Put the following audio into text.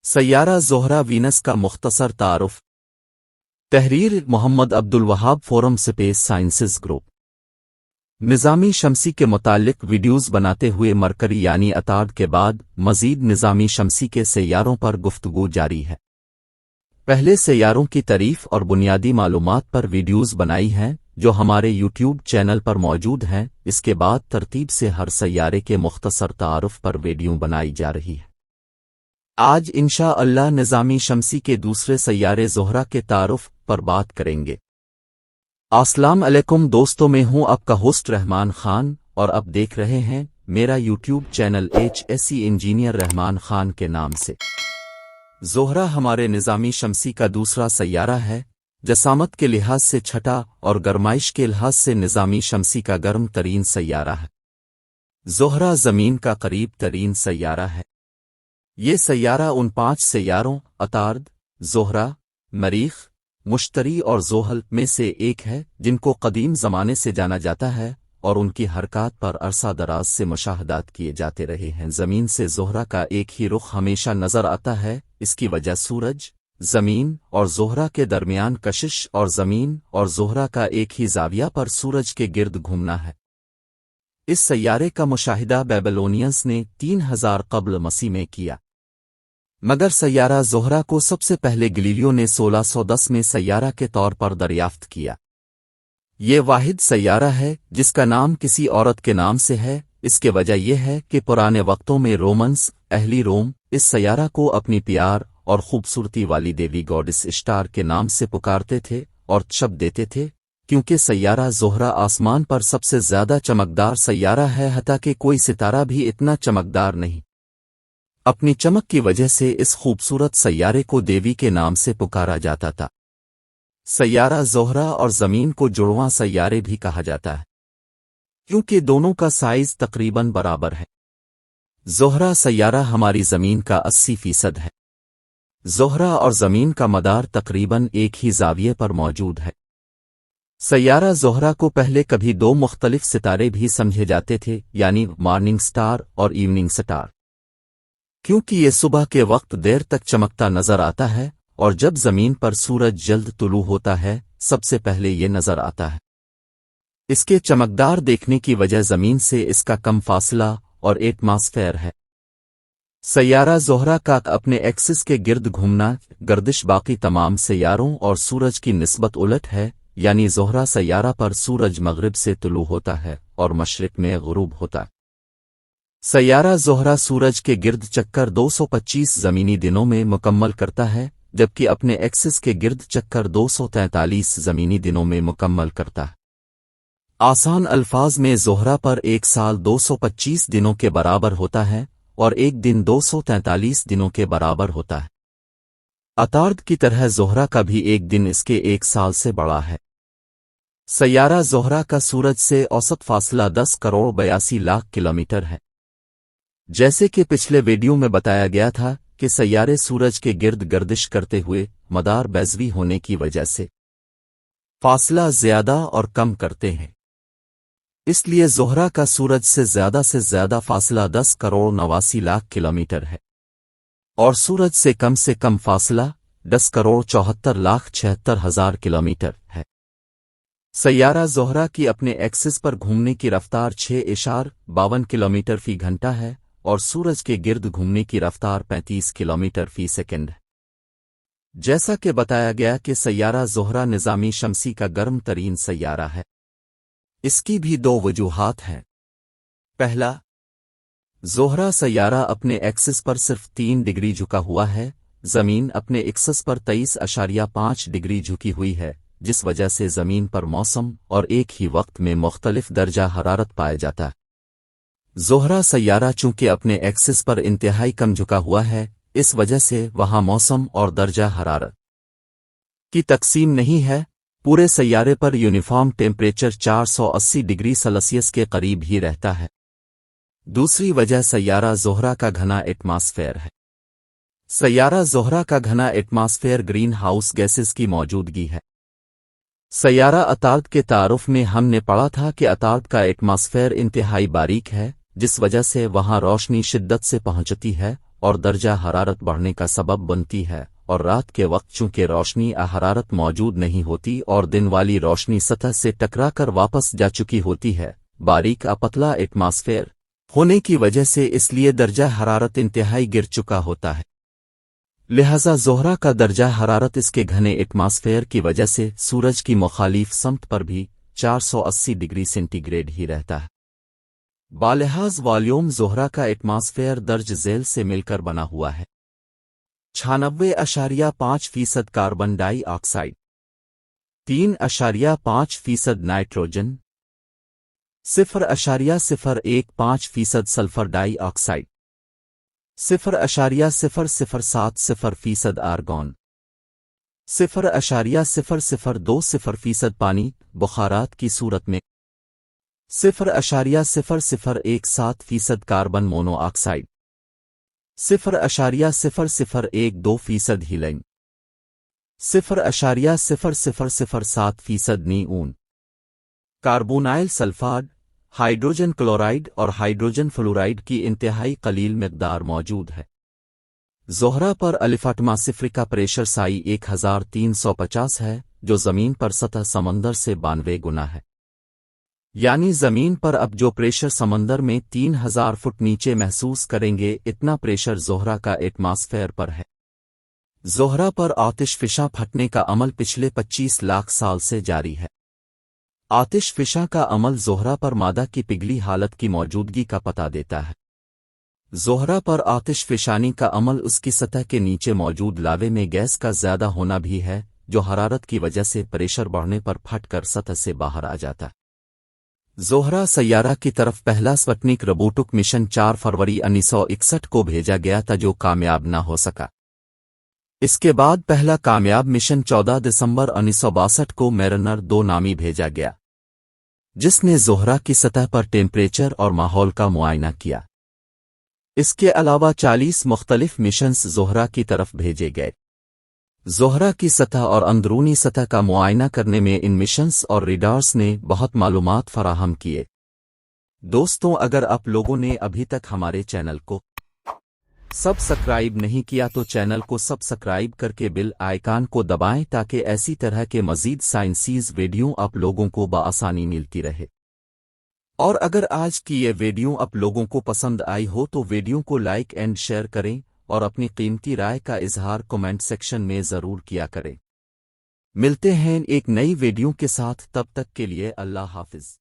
سیارہ زہرہ وینس کا مختصر تعارف۔ تحریر محمد عبدالوہاب، فورم سپیس سائنسز گروپ۔ نظامی شمسی کے متعلق ویڈیوز بناتے ہوئے مرکری یعنی عطارد کے بعد مزید نظامی شمسی کے سیاروں پر گفتگو جاری ہے۔ پہلے سیاروں کی تعریف اور بنیادی معلومات پر ویڈیوز بنائی ہیں جو ہمارے یوٹیوب چینل پر موجود ہیں۔ اس کے بعد ترتیب سے ہر سیارے کے مختصر تعارف پر ویڈیو بنائی جا رہی ہے۔ آج انشاءاللہ نظامی شمسی کے دوسرے سیارے زہرہ کے تعارف پر بات کریں گے۔ السلام علیکم دوستوں، میں ہوں آپ کا ہوسٹ رحمان خان اور اب دیکھ رہے ہیں میرا یوٹیوب چینل HSC انجینئر رحمان خان کے نام سے۔ زہرہ ہمارے نظامی شمسی کا دوسرا سیارہ ہے، جسامت کے لحاظ سے چھٹا اور گرمائش کے لحاظ سے نظامی شمسی کا گرم ترین سیارہ ہے۔ زہرہ زمین کا قریب ترین سیارہ ہے۔ یہ سیارہ ان 5 سیاروں عطارد، زہرہ، مریخ، مشتری اور زحل میں سے ایک ہے جن کو قدیم زمانے سے جانا جاتا ہے اور ان کی حرکات پر عرصہ دراز سے مشاہدات کیے جاتے رہے ہیں۔ زمین سے زہرہ کا ایک ہی رخ ہمیشہ نظر آتا ہے، اس کی وجہ سورج، زمین اور زہرہ کے درمیان کشش اور زمین اور زہرہ کا ایک ہی زاویہ پر سورج کے گرد گھومنا ہے۔ اس سیارے کا مشاہدہ بیبلونینز نے 3000 قبل مسیح میں کیا، مگر سیارہ زہرہ کو سب سے پہلے گلیلیو نے 1610 میں سیارہ کے طور پر دریافت کیا۔ یہ واحد سیارہ ہے جس کا نام کسی عورت کے نام سے ہے۔ اس کی وجہ یہ ہے کہ پرانے وقتوں میں رومنز، اہلی روم، اس سیارہ کو اپنی پیار اور خوبصورتی والی دیوی گوڈس اشٹار کے نام سے پکارتے تھے اور شب دیتے تھے، کیونکہ سیارہ زہرہ آسمان پر سب سے زیادہ چمکدار سیارہ ہے، حتیٰ کہ کوئی ستارہ بھی اتنا چمکدار نہیں۔ اپنی چمک کی وجہ سے اس خوبصورت سیارے کو دیوی کے نام سے پکارا جاتا تھا۔ سیارہ زہرہ اور زمین کو جڑواں سیارے بھی کہا جاتا ہے، کیونکہ دونوں کا سائز تقریباً برابر ہے۔ زہرہ سیارہ ہماری زمین کا 80% ہے۔ زہرہ اور زمین کا مدار تقریباً ایک ہی زاویے پر موجود ہے۔ سیارہ زہرہ کو پہلے کبھی 2 مختلف ستارے بھی سمجھے جاتے تھے، یعنی مارننگ سٹار اور ایوننگ سٹار، کیونکہ یہ صبح کے وقت دیر تک چمکتا نظر آتا ہے اور جب زمین پر سورج جلد طلوع ہوتا ہے سب سے پہلے یہ نظر آتا ہے۔ اس کے چمکدار دیکھنے کی وجہ زمین سے اس کا کم فاصلہ اور ایٹماسفیئر ہے۔ سیارہ زہرہ کا اپنے ایکسس کے گرد گھومنا گردش باقی تمام سیاروں اور سورج کی نسبت الٹ ہے، یعنی زہرہ سیارہ پر سورج مغرب سے طلوع ہوتا ہے اور مشرق میں غروب ہوتا ہے۔ سیارہ زہرہ سورج کے گرد چکر 225 زمینی دنوں میں مکمل کرتا ہے، جبکہ اپنے ایکسس کے گرد چکر 243 زمینی دنوں میں مکمل کرتا ہے۔ آسان الفاظ میں زہرہ پر ایک سال 225 دنوں کے برابر ہوتا ہے اور ایک دن 243 دنوں کے برابر ہوتا ہے۔ عطارد کی طرح زہرہ کا بھی ایک دن اس کے ایک سال سے بڑا ہے۔ سیارہ زہرہ کا سورج سے اوسط فاصلہ 10 کروڑ 82 لاکھ کلومیٹر ہے۔ جیسے کہ پچھلے ویڈیو میں بتایا گیا تھا کہ سیارے سورج کے گرد گردش کرتے ہوئے مدار بیضوی ہونے کی وجہ سے فاصلہ زیادہ اور کم کرتے ہیں، اس لیے زہرہ کا سورج سے زیادہ فاصلہ 10 کروڑ 89 لاکھ کلومیٹر ہے اور سورج سے کم فاصلہ 10 کروڑ 74 لاکھ 76 ہزار کلومیٹر ہے۔ سیارہ زہرہ کی اپنے ایکسس پر گھومنے کی رفتار 6.52 کلومیٹر فی گھنٹہ ہے اور سورج کے گرد گھومنے کی رفتار 35 کلومیٹر فی سیکنڈ ہے۔ جیسا کہ بتایا گیا کہ سیارہ زہرہ نظامی شمسی کا گرم ترین سیارہ ہے۔ اس کی بھی 2 وجوہات ہیں۔ پہلا، زہرہ سیارہ اپنے ایکسس پر صرف 3 ڈگری جھکا ہوا ہے، زمین اپنے ایکسس پر 23.5 ڈگری جھکی ہوئی ہے، جس وجہ سے زمین پر موسم اور ایک ہی وقت میں مختلف درجہ حرارت پایا جاتا ہے۔ زہرہ سیارہ چونکہ اپنے ایکسس پر انتہائی کم جھکا ہوا ہے، اس وجہ سے وہاں موسم اور درجہ حرارت کی تقسیم نہیں ہے۔ پورے سیارے پر یونیفارم ٹیمپریچر 480 ڈگری سیلسیس کے قریب ہی رہتا ہے۔ دوسری وجہ سیارہ زہرہ کا گھنا ایٹماسفیئر ہے۔ سیارہ زہرہ کا گھنا ایٹماسفیئر گرین ہاؤس گیسز کی موجودگی ہے۔ سیارہ عطارد کے تعارف میں ہم نے پڑھا تھا کہ عطارد کا ایٹماسفیئر انتہائی باریک ہے، جس وجہ سے وہاں روشنی شدت سے پہنچتی ہے اور درجہ حرارت بڑھنے کا سبب بنتی ہے، اور رات کے وقت چونکہ روشنی حرارت موجود نہیں ہوتی اور دن والی روشنی سطح سے ٹکرا کر واپس جا چکی ہوتی ہے، باریک پتلا ایٹماسفیئر ہونے کی وجہ سے اس لیے درجہ حرارت انتہائی گر چکا ہوتا ہے۔ لہذا زہرہ کا درجہ حرارت اس کے گھنے ایٹماسفیئر کی وجہ سے سورج کی مخالف سمت پر بھی 480 ڈگری سینٹی گریڈ ہی رہتا ہے۔ بالحاظ والیوم زہرہ کا ایٹماسفیئر درج ذیل سے مل کر بنا ہوا ہے: 96.5% carbon dioxide, 3.5% nitrogen, 0.015% sulphur dioxide, 0.007% argon, 0.002% پانی بخارات کی صورت میں، 0.017% carbon monoxide, 0.012% helium, 0.007% neon, carbonyl sulphide, hydrogen chloride اور ہائیڈروجن فلورائڈ کی انتہائی قلیل مقدار موجود ہے۔ زہرہ پر ایٹماسفیئر کا پریشر سائی 1350 ہے، جو زمین پر سطح سمندر سے 92 گنا ہے۔ یعنی زمین پر اب جو پریشر سمندر میں 3000 فٹ نیچے محسوس کریں گے، اتنا پریشر زہرہ کا ایٹماسفیئر پر ہے۔ زہرہ پر آتش فشاں پھٹنے کا عمل پچھلے 25 لاکھ سال سے جاری ہے۔ آتش فشاں کا عمل زہرہ پر مادہ کی پگھلی حالت کی موجودگی کا پتہ دیتا ہے۔ زہرہ پر آتش فشانی کا عمل اس کی سطح کے نیچے موجود لاوے میں گیس کا زیادہ ہونا بھی ہے، جو حرارت کی وجہ سے پریشر بڑھنے پر پھٹ کر سطح سے باہر آ جاتا ہے۔ زہرہ سیارہ کی طرف پہلا سپوتنک روبوٹک مشن 4 فروری 1961 کو بھیجا گیا تھا، جو کامیاب نہ ہو سکا۔ اس کے بعد پہلا کامیاب مشن 14 دسمبر 1962 کو میرینر 2 نامی بھیجا گیا، جس نے زہرہ کی سطح پر ٹیمپریچر اور ماحول کا معائنہ کیا۔ اس کے علاوہ 40 مختلف مشنز زہرہ کی طرف بھیجے گئے۔ زہرہ کی سطح اور اندرونی سطح کا معائنہ کرنے میں ان مشنز اور ریڈارز نے بہت معلومات فراہم کیے۔ دوستوں، اگر آپ لوگوں نے ابھی تک ہمارے چینل کو سبسکرائب نہیں کیا تو چینل کو سبسکرائب کر کے بیل آئیکن کو دبائیں تاکہ ایسی طرح کے مزید سائنسیز ویڈیو آپ لوگوں کو بآسانی ملتی رہے۔ اور اگر آج کی یہ ویڈیو آپ لوگوں کو پسند آئی ہو تو ویڈیو کو لائک اینڈ شیئر کریں اور اپنی قیمتی رائے کا اظہار کمنٹ سیکشن میں ضرور کیا کریں۔ ملتے ہیں ایک نئی ویڈیو کے ساتھ، تب تک کے لیے اللہ حافظ۔